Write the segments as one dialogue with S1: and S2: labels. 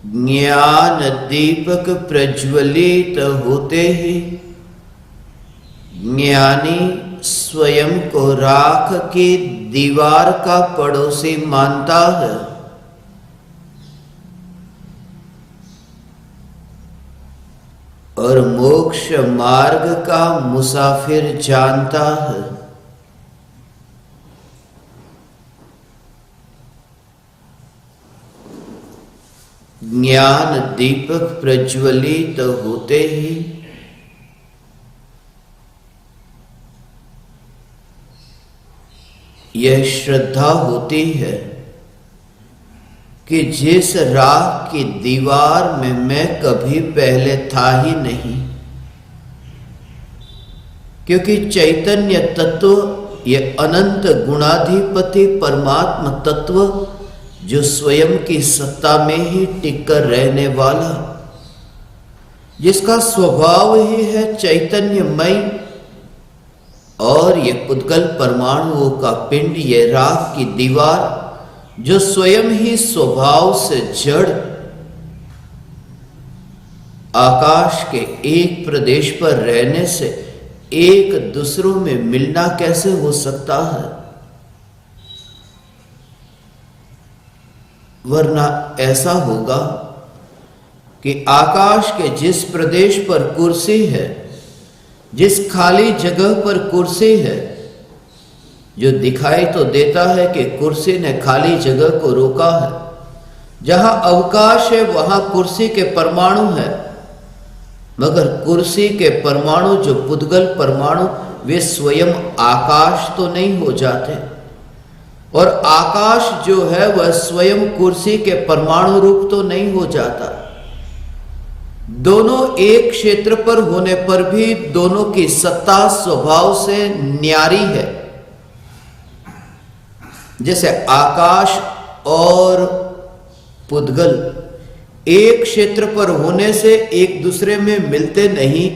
S1: ज्ञान दीपक प्रज्वलित होते ही ज्ञानी स्वयं को राख की दीवार का पड़ोसी मानता है और मोक्ष मार्ग का मुसाफिर जानता है। ज्ञान दीपक प्रज्वलित होते ही यह श्रद्धा होती है कि जिस राख की दीवार में मैं कभी पहले था ही नहीं, क्योंकि चैतन्य तत्व यह अनंत गुणाधिपति परमात्मा तत्व जो स्वयं की सत्ता में ही टिककर रहने वाला, जिसका स्वभाव ही है चैतन्यमय, और ये पुद्गल परमाणुओं का पिंड, ये राख की दीवार जो स्वयं ही स्वभाव से जड़ आकाश के एक प्रदेश पर रहने से एक दूसरों में मिलना कैसे हो सकता है? वरना ऐसा होगा कि आकाश के जिस प्रदेश पर कुर्सी है, जिस खाली जगह पर कुर्सी है, जो दिखाई तो देता है कि कुर्सी ने खाली जगह को रोका है, जहां अवकाश है वहां कुर्सी के परमाणु है, मगर कुर्सी के परमाणु जो पुद्गल परमाणु वे स्वयं आकाश तो नहीं हो जाते, और आकाश जो है वह स्वयं कुर्सी के परमाणु रूप तो नहीं हो जाता। दोनों एक क्षेत्र पर होने पर भी दोनों की सत्ता स्वभाव से न्यारी है। जैसे आकाश और पुद्गल एक क्षेत्र पर होने से एक दूसरे में मिलते नहीं,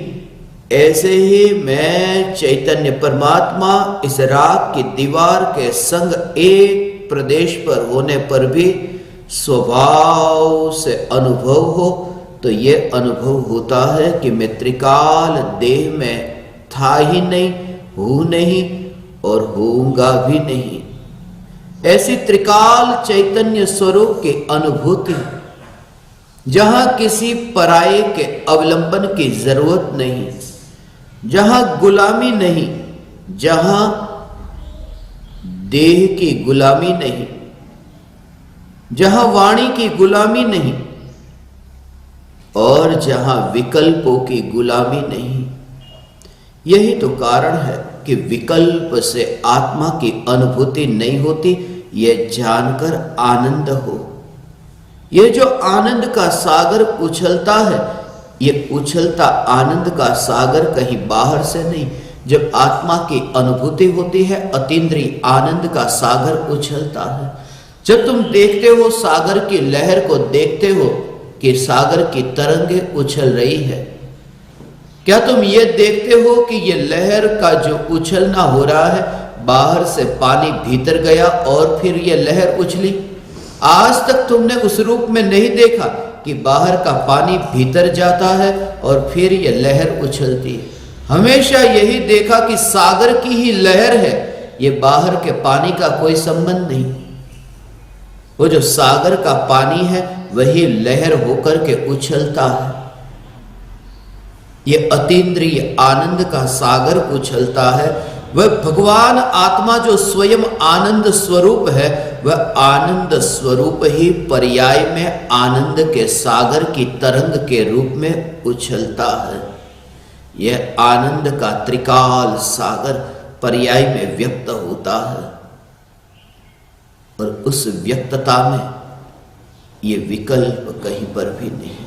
S1: ऐसे ही मैं चैतन्य परमात्मा इस राख की दीवार के संग एक प्रदेश पर होने पर भी स्वभाव से अनुभव हो, तो यह अनुभव होता है कि मैं त्रिकाल देह में था ही नहीं, हूं नहीं और होऊंगा भी नहीं। ऐसी त्रिकाल चैतन्य स्वरूप की अनुभूति, जहां किसी पराये के अवलंबन की जरूरत नहीं, जहां गुलामी नहीं, जहां देह की गुलामी नहीं, जहां वाणी की गुलामी नहीं और जहां विकल्पों की गुलामी नहीं। यही तो कारण है कि विकल्प से आत्मा की अनुभूति नहीं होती, यह जानकर आनंद हो। यह जो आनंद का सागर उछलता है, ये उछलता आनंद का सागर कहीं बाहर से नहीं। जब आत्मा की अनुभूति होती है, अतीन्द्रिय आनंद का सागर उछलता है। जब तुम देखते हो सागर की लहर को, देखते हो कि सागर की तरंगे उछल रही है, क्या तुम ये देखते हो कि ये लहर का जो उछलना हो रहा है, बाहर से पानी भीतर गया और फिर ये लहर उछली? आज तक तुमने उस रूप में नहीं देखा कि बाहर का पानी भीतर जाता है और फिर यह लहर उछलती है। हमेशा यही देखा कि सागर की ही लहर है, ये बाहर के पानी का कोई संबंध नहीं। वो जो सागर का पानी है वही लहर होकर के उछलता है। ये अतीन्द्रिय आनंद का सागर उछलता है। वह भगवान आत्मा जो स्वयं आनंद स्वरूप है, वह आनंद स्वरूप ही पर्याय में आनंद के सागर की तरंग के रूप में उछलता है। यह आनंद का त्रिकाल सागर पर्याय में व्यक्त होता है, और उस व्यक्तता में ये विकल्प कहीं पर भी नहीं,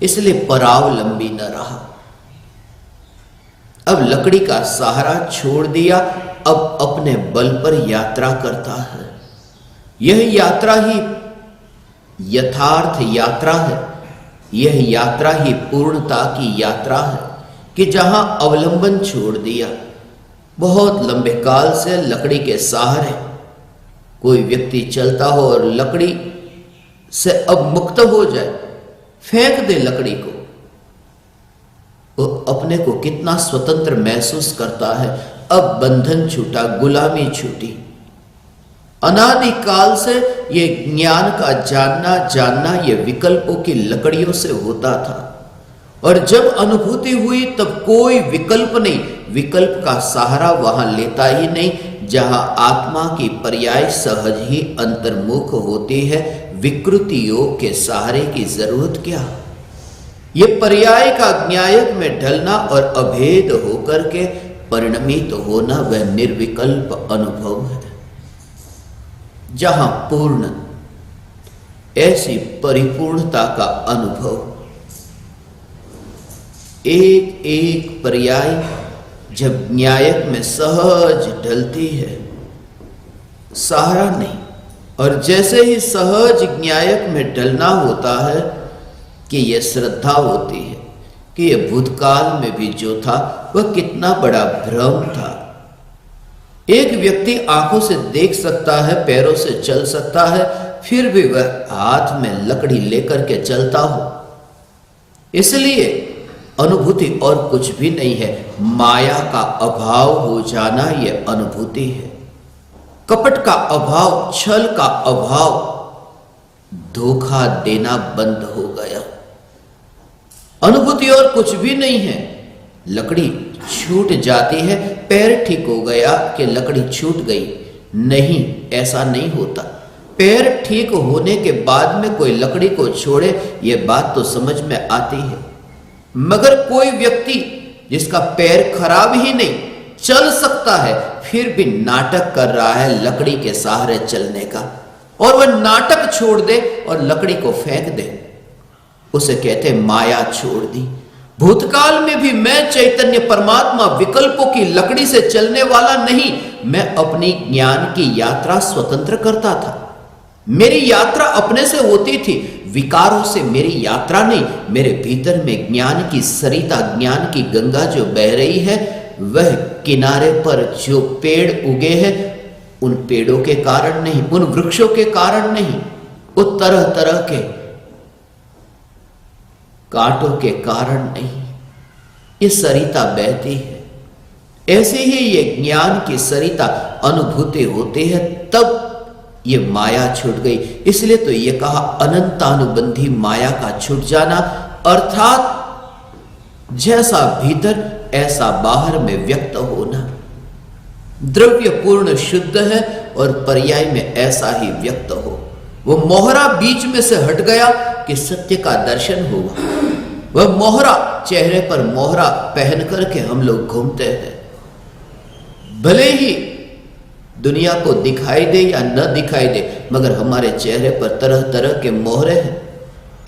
S1: इसलिए परावलंबी न रहा। अब लकड़ी का सहारा छोड़ दिया, अब अपने बल पर यात्रा करता है। यह यात्रा ही यथार्थ यात्रा है, यह यात्रा ही पूर्णता की यात्रा है कि जहां अवलंबन छोड़ दिया। बहुत लंबे काल से लकड़ी के सहारे कोई व्यक्ति चलता हो और लकड़ी से अब मुक्त हो जाए, फेंक दे लकड़ी को, वो अपने को कितना स्वतंत्र महसूस करता है। अब बंधन छूटा, गुलामी छूटी। अनादिकाल से ये ज्ञान का जानना ये विकल्पों की लकड़ियों से होता था, और जब अनुभूति हुई तब कोई विकल्प नहीं, विकल्प का सहारा वहां लेता ही नहीं। जहां आत्मा की पर्याय सहज ही अंतर्मुख होती है, विकृतियों के सहारे की जरूरत क्या। ये पर्याय का ज्ञायक में ढलना और अभेद होकर के परिणमित होना वह निर्विकल्प अनुभव है, जहां पूर्ण ऐसी परिपूर्णता का अनुभव, एक एक पर्याय जब न्यायक में सहज ढलती है, सहारा नहीं। और जैसे ही सहज न्यायक में ढलना होता है कि यह श्रद्धा होती है कि यह भूतकाल में भी जो था वह कितना बड़ा भ्रम था। एक व्यक्ति आंखों से देख सकता है, पैरों से चल सकता है, फिर भी वह हाथ में लकड़ी लेकर के चलता हो। इसलिए अनुभूति और कुछ भी नहीं है, माया का अभाव हो जाना यह अनुभूति है। कपट का अभाव, छल का अभाव, धोखा देना बंद हो गया। अनुभूति और कुछ भी नहीं है। लकड़ी छूट जाती है, पैर ठीक हो गया कि लकड़ी छूट गई, नहीं, ऐसा नहीं होता। पैर ठीक होने के बाद में कोई लकड़ी को छोड़े, यह बात तो समझ में आती है। मगर कोई व्यक्ति जिसका पैर खराब ही नहीं, चल सकता है, फिर भी नाटक कर रहा है लकड़ी के सहारे चलने का, और वह नाटक छोड़ दे और लकड़ी को फेंक दे, उसे कहते माया छोड़ दी। भूतकाल में भी मैं चैतन्य परमात्मा विकल्पों की लकड़ी से चलने वाला नहीं, मैं अपनी ज्ञान की यात्रा स्वतंत्र करता था। मेरी यात्रा अपने से होती थी, विकारों से मेरी यात्रा नहीं। मेरे भीतर में ज्ञान की सरिता, ज्ञान की गंगा जो बह रही है, वह किनारे पर जो पेड़ उगे हैं उन पेड़ों के कारण नहीं, उन वृक्षों के कारण नहीं, वो तरह तरह के कांटों के कारण नहीं, ये सरिता बहती है। ऐसे ही ये ज्ञान की सरिता अनुभूति होती है, तब ये माया छूट गई। इसलिए तो ये कहा अनंतानुबंधी माया का छूट जाना, अर्थात जैसा भीतर ऐसा बाहर में व्यक्त होना। द्रव्य पूर्ण शुद्ध है और पर्याय में ऐसा ही व्यक्त हो। वो मोहरा बीच में से हट गया कि सत्य का दर्शन हुआ। वह मोहरा, चेहरे पर मोहरा पहन करके हम लोग घूमते हैं, भले ही दुनिया को दिखाई दे या न दिखाई दे, मगर हमारे चेहरे पर तरह तरह के मोहरे हैं।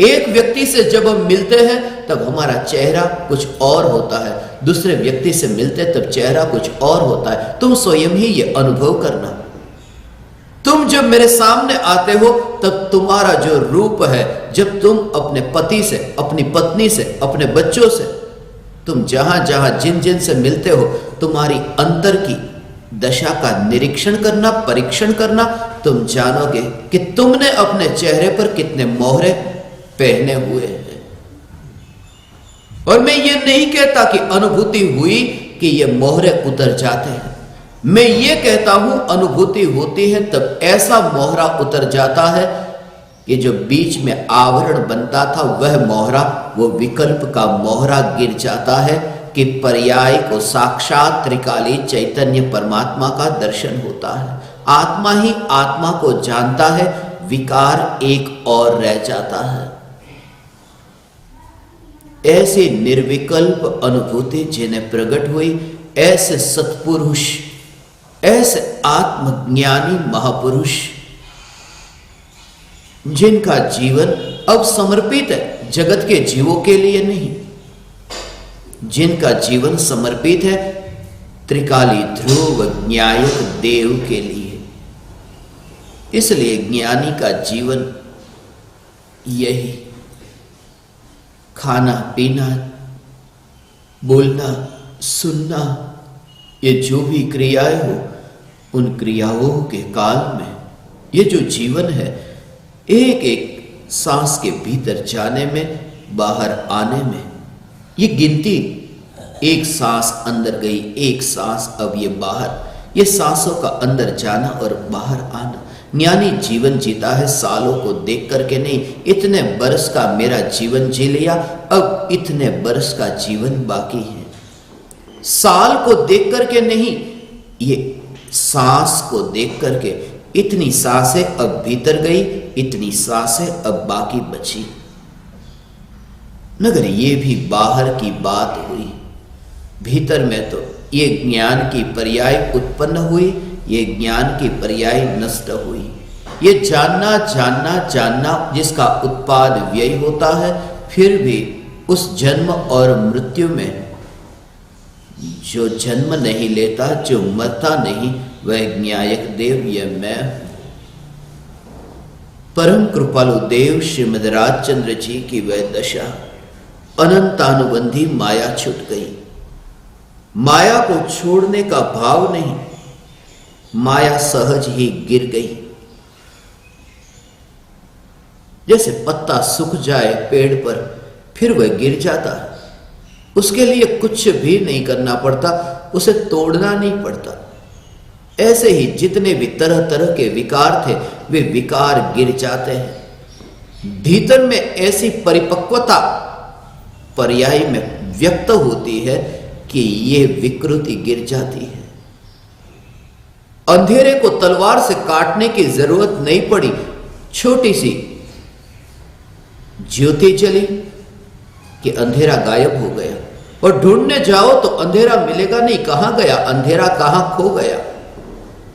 S1: एक व्यक्ति से जब हम मिलते हैं तब हमारा चेहरा कुछ और होता है, दूसरे व्यक्ति से मिलते तब चेहरा कुछ और होता है। तुम स्वयं ही ये अनुभव करना। तुम जब मेरे सामने आते हो तब तुम्हारा जो रूप है, जब तुम अपने पति से, अपनी पत्नी से, अपने बच्चों से, तुम जहां जहां जिन जिन से मिलते हो, तुम्हारी अंतर की दशा का निरीक्षण करना, परीक्षण करना, तुम जानोगे कि तुमने अपने चेहरे पर कितने मोहरे पहने हुए हैं। और मैं ये नहीं कहता कि अनुभूति हुई कि ये मोहरे उतर जाते हैं। मैं ये कहता हूं अनुभूति होती है तब ऐसा मोहरा उतर जाता है कि जो बीच में आवरण बनता था वह मोहरा, वो विकल्प का मोहरा गिर जाता है कि पर्याय को साक्षात त्रिकाली चैतन्य परमात्मा का दर्शन होता है। आत्मा ही आत्मा को जानता है, विकार एक और रह जाता है। ऐसी निर्विकल्प अनुभूति जिन्हें प्रकट हुई, ऐसे सत्पुरुष, ऐसे आत्मज्ञानी महापुरुष जिनका जीवन अब समर्पित है जगत के जीवों के लिए नहीं, जिनका जीवन समर्पित है त्रिकाली ध्रुव न्यायक देव के लिए। इसलिए ज्ञानी का जीवन यही, खाना पीना, बोलना, सुनना, ये जो भी क्रियाएं हो, उन क्रियाओं के काल में ये जो जीवन है, एक एक सांस के भीतर जाने में बाहर आने में। ये गिनती एक सांस अंदर गई, एक सांस अब ये बाहर, ये सांसों का अंदर जाना और बाहर आना। ज्ञानी जीवन जीता है सालों को देख करके नहीं, इतने बरस का मेरा जीवन जी लिया, अब इतने बरस का जीवन बाकी है। साल को देख करके नहीं, ये सांस को देख करके, इतनी सांसें अब भीतर गई, इतनी सांसें अब बाकी बची। मगर ये भी बाहर की बात हुई, भीतर में तो ये ज्ञान की पर्याय उत्पन्न हुई, ये ज्ञान की पर्याय नष्ट हुई। ये जानना जानना जानना जिसका उत्पाद व्यय होता है, फिर भी उस जन्म और मृत्यु में जो जन्म नहीं लेता, जो मरता नहीं, वह ज्ञायक देव ये मैं हूं। परम कृपालु देव श्रीमद राजचंद्र जी की वह दशा, अनंतानुबंधी माया छूट गई। माया को छोड़ने का भाव नहीं, माया सहज ही गिर गई। जैसे पत्ता सूख जाए पेड़ पर, फिर वह गिर जाता है, उसके लिए कुछ भी नहीं करना पड़ता, उसे तोड़ना नहीं पड़ता। ऐसे ही जितने भी तरह तरह के विकार थे, वे विकार गिर जाते हैं। भीतर में ऐसी परिपक्वता पर्याय में व्यक्त होती है कि ये विकृति गिर जाती है। अंधेरे को तलवार से काटने की जरूरत नहीं पड़ी, छोटी सी ज्योति जली कि अंधेरा गायब हो गया। और ढूंढने जाओ तो अंधेरा मिलेगा नहीं, कहां गया अंधेरा, कहां खो गया।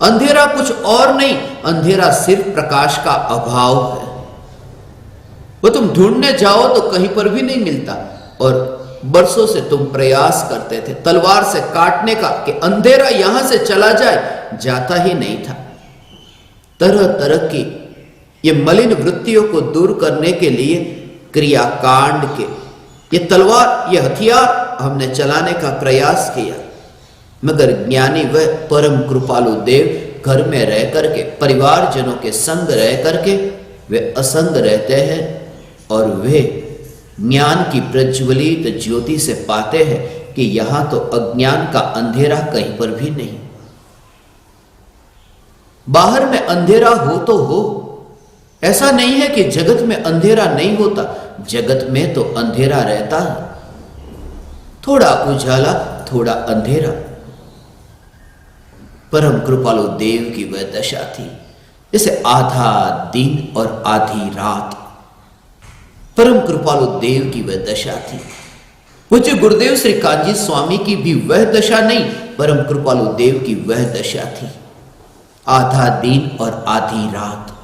S1: अंधेरा कुछ और नहीं, अंधेरा सिर्फ प्रकाश का अभाव है। वो तुम ढूंढने जाओ तो कहीं पर भी नहीं मिलता, और बरसों से तुम प्रयास करते थे तलवार से काटने का कि अंधेरा यहां से चला जाए, जाता ही नहीं था। तरह तरह की ये मलिन वृत्तियों को दूर करने के लिए क्रियाकांड के ये तलवार, ये हथियार हमने चलाने का प्रयास किया। मगर ज्ञानी वह परम कृपालु देव घर में रह करके, परिवारजनों के संग रह करके वे असंग रहते हैं, और वे ज्ञान की प्रज्वलित ज्योति से पाते हैं कि यहां तो अज्ञान का अंधेरा कहीं पर भी नहीं। बाहर में अंधेरा हो तो हो, ऐसा नहीं है कि जगत में अंधेरा नहीं होता, जगत में तो अंधेरा रहता है, थोड़ा उजाला थोड़ा अंधेरा। परम कृपालु देव की वह दशा थी, जैसे आधा दिन और आधी रात। परम कृपालु देव की वह दशा थी। पूज्य गुरुदेव श्री कांजी स्वामी की भी वह दशा नहीं, परम कृपालु देव की वह दशा थी। आधा दिन और आधी रात।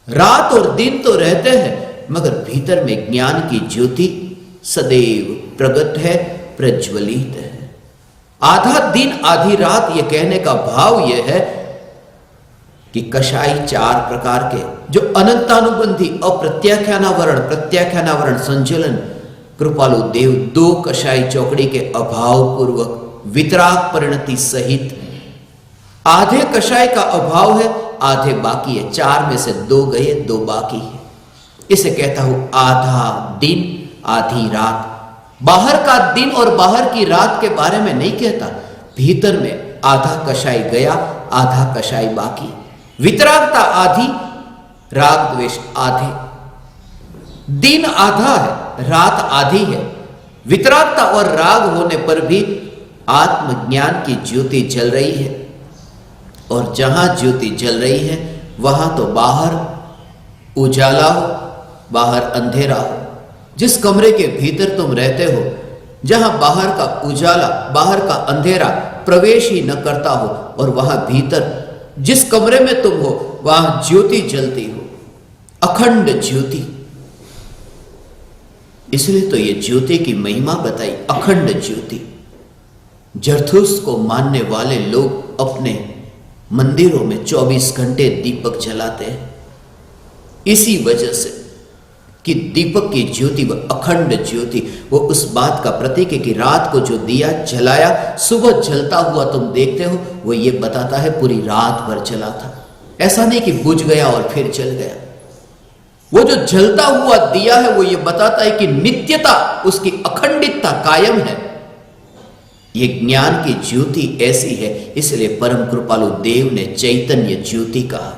S1: रात और दिन तो रहते हैं, मगर भीतर में ज्ञान की ज्योति सदैव प्रगट है, प्रज्वलित है। आधा दिन आधी रात, ये कहने का भाव यह है कि कषाई चार प्रकार के, जो अनंतानुबंधी अप्रत्याख्यानावरण, प्रत्याख्यानावरण, संचलन, कृपालु देव दो कषाई चौकड़ी के अभाव पूर्वक वितराग परिणति सहित, आधे कषाय का अभाव है, आधे बाकी है। चार में से दो गए, दो बाकी है। इसे कहता हूं आधा दिन आधी रात। बाहर का दिन और बाहर की रात के बारे में नहीं कहता, भीतर में आधा कषाय गया, आधा कषाय बाकी। वितरागता आधी, राग द्वेष आधे। दिन आधा है, रात आधी है। वितरागता और राग होने पर भी आत्मज्ञान की ज्योति जल रही है, और जहां ज्योति जल रही है वहां तो बाहर उजाला हो, बाहर अंधेरा हो। जिस कमरे के भीतर तुम रहते हो, जहां बाहर का उजाला, बाहर का अंधेरा प्रवेश ही न करता हो, और वहां भीतर जिस कमरे में तुम हो वहां ज्योति जलती हो, अखंड ज्योति। इसलिए तो ये ज्योति की महिमा बताई, अखंड ज्योति। जरथुस को मानने वाले लोग अपने मंदिरों में 24 घंटे दीपक जलाते हैं, इसी वजह से कि दीपक की ज्योति वह अखंड ज्योति, वो उस बात का प्रतीक है कि रात को जो दिया जलाया, सुबह जलता हुआ तुम देखते हो, वो ये बताता है पूरी रात भर जला था। ऐसा नहीं कि बुझ गया और फिर जल गया। वो जो जलता हुआ दिया है वो ये बताता है कि नित्यता, उसकी अखंडितता कायम है। ये ज्ञान की ज्योति ऐसी है, इसलिए परम कृपालु देव ने चैतन्य ज्योति कहा।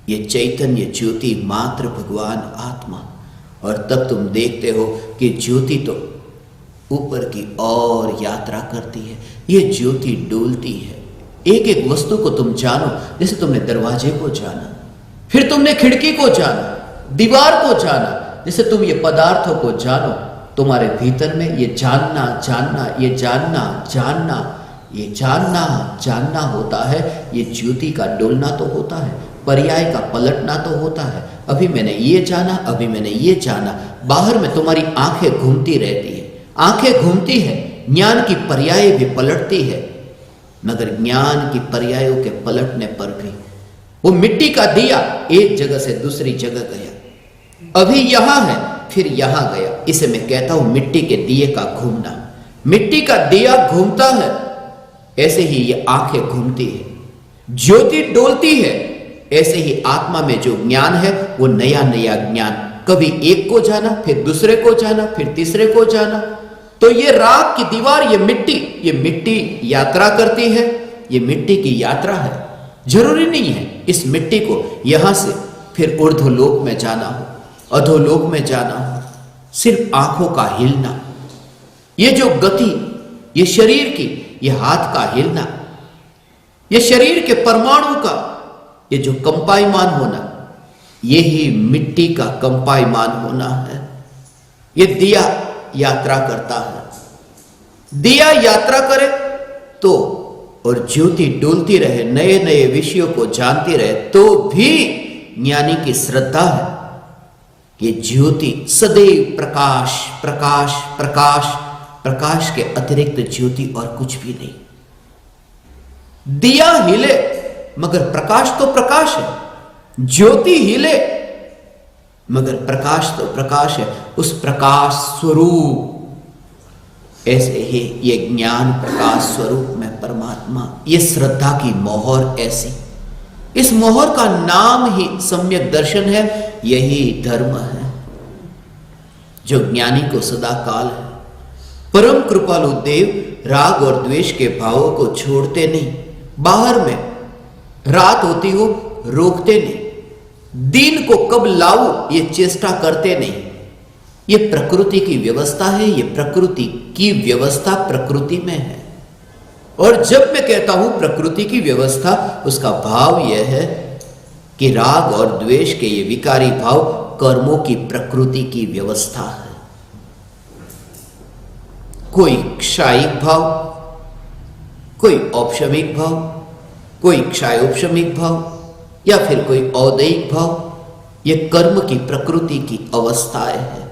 S1: ये चैतन्य ज्योति मात्र भगवान आत्मा। और तब तुम देखते हो कि ज्योति तो ऊपर की ओर यात्रा करती है, ये ज्योति डोलती है। एक एक वस्तु को तुम जानो, जैसे तुमने दरवाजे को जाना, फिर तुमने खिड़की को जाना, दीवार को जाना, जैसे तुम ये पदार्थों को जानो। तुम्हारे भीतर में ये जानना जानना, ये जानना जानना, ये जानना जानना होता है। ये ज्योति का डोलना तो होता है, पर्याय का पलटना तो होता है। अभी मैंने ये जाना, अभी मैंने ये जाना। बाहर में तुम्हारी आंखें घूमती रहती है, आंखें घूमती है, ज्ञान की पर्याय भी पलटती है, मगर ज्ञान की पर्यायों के पलटने पर भी वो मिट्टी का दिया एक जगह से दूसरी जगह गया। अभी यहां है, फिर यहां गया। इसे मैं कहता हूं मिट्टी के दिए का घूमना। मिट्टी का दिया घूमता है, ऐसे ही ये आंखें घूमती है, ज्योति डोलती है। ऐसे ही आत्मा में जो ज्ञान है वो नया नया ज्ञान, कभी एक को जाना, फिर दूसरे को जाना, फिर तीसरे को जाना। तो ये राख की दीवार, ये मिट्टी यात्रा करती है। ये मिट्टी की यात्रा है। जरूरी नहीं है इस मिट्टी को यहां से फिर ऊर्ध्वलोक में जाना हो, अधोलोक में जाना हो। सिर्फ आंखों का हिलना, ये जो गति, ये शरीर की, ये हाथ का हिलना, ये शरीर के परमाणु का ये जो कंपायमान होना, यही मिट्टी का कंपायमान होना है। ये दिया यात्रा करता है। दिया यात्रा करे तो, और ज्योति डोलती रहे, नए नए विषयों को जानती रहे, तो भी ज्ञानी की श्रद्धा है कि ज्योति सदैव प्रकाश प्रकाश प्रकाश, प्रकाश के अतिरिक्त ज्योति और कुछ भी नहीं। दिया हिले मगर प्रकाश तो प्रकाश है, ज्योति हिले मगर प्रकाश तो प्रकाश है, उस प्रकाश स्वरूप। ऐसे ही ये ज्ञान प्रकाश स्वरूप में परमात्मा, ये श्रद्धा की मोहर ऐसी। इस मोहर का नाम ही सम्यक दर्शन है। यही धर्म है जो ज्ञानी को सदा काल है। परम कृपालु देव राग और द्वेष के भावों को छोड़ते नहीं। बाहर में रात होती हो रोकते नहीं, दिन को कब लाऊं ये चेष्टा करते नहीं। ये प्रकृति की व्यवस्था है, ये प्रकृति की व्यवस्था प्रकृति में है। और जब मैं कहता हूं प्रकृति की व्यवस्था, उसका भाव यह है कि राग और द्वेष के ये विकारी भाव कर्मों की प्रकृति की व्यवस्था है। कोई क्षायिक भाव, कोई औपशमिक भाव, कोई क्षायोपशमिक भाव, या फिर कोई औदैहिक भाव, ये कर्म की प्रकृति की अवस्थाएं है।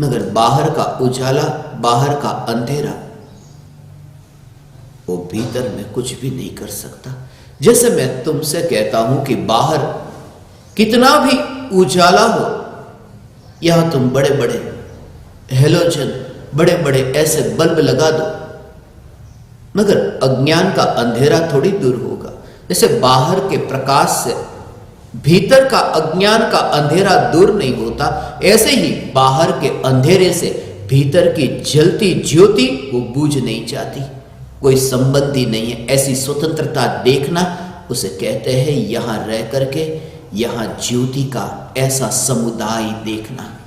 S1: मगर बाहर का उजाला, बाहर का अंधेरा, वो भीतर में कुछ भी नहीं कर सकता। जैसे मैं तुमसे कहता हूं कि बाहर कितना भी उजाला हो, यहां तुम बड़े बड़े हेलोजन, बड़े बड़े ऐसे बल्ब लगा दो, मगर अज्ञान का अंधेरा थोड़ी दूर होगा। जैसे बाहर के प्रकाश से भीतर का अज्ञान का अंधेरा दूर नहीं होता, ऐसे ही बाहर के अंधेरे से भीतर की जलती ज्योति वो बुझ नहीं जाती। कोई संबंध ही नहीं है। ऐसी स्वतंत्रता देखना, उसे कहते हैं यहां रह करके यहां ज्योति का ऐसा समुदाय देखना।